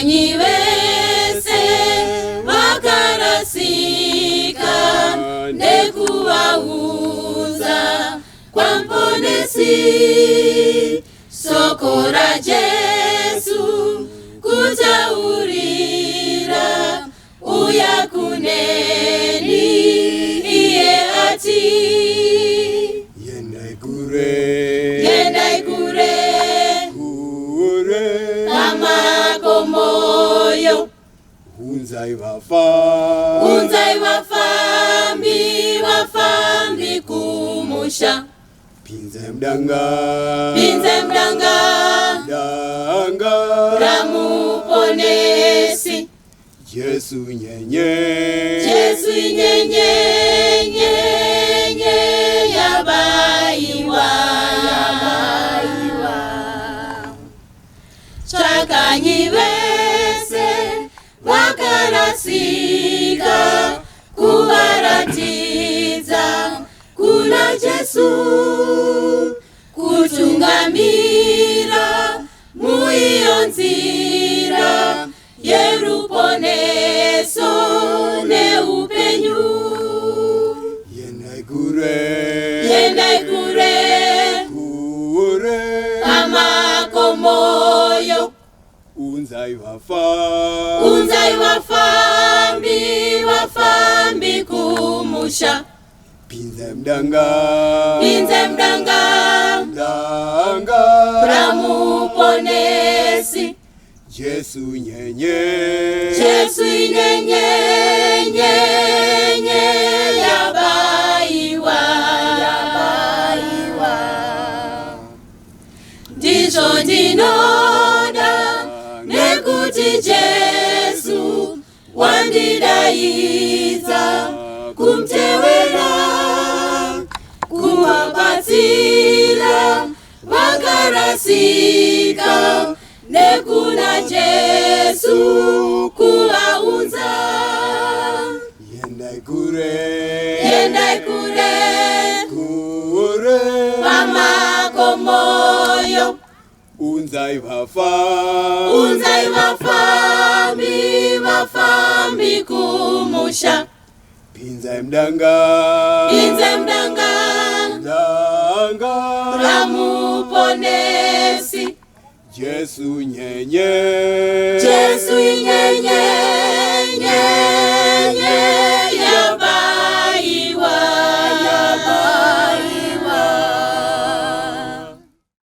Chakanyi wese wakarasika ndekuwauza kwa mponesi sokora Jesu kutaurira uya kuneni iye ati yendai kure kama komoyo unzai wafambi kumusha pinze mdanga ramuponesi Jesu nyenye yabaiwa Chakanyi wese wakarasika kubaratiza kuna Jesu kutungamira muiyonzira yeruponeso ne upenyu yendai kure kama komoyo unzai wafambi kumusha pinze mdanga ramuponesi Jesu nyenye yabaiwa ndicho ndinoda nekuti Jesu wandidaiza kumtewera kuwabatsira vakarasika nekuna Jesu kuvaunza yendai kure pamakomoyo unzai wafambi kumusha pinze mdanga ramuponesi Jesu nyenye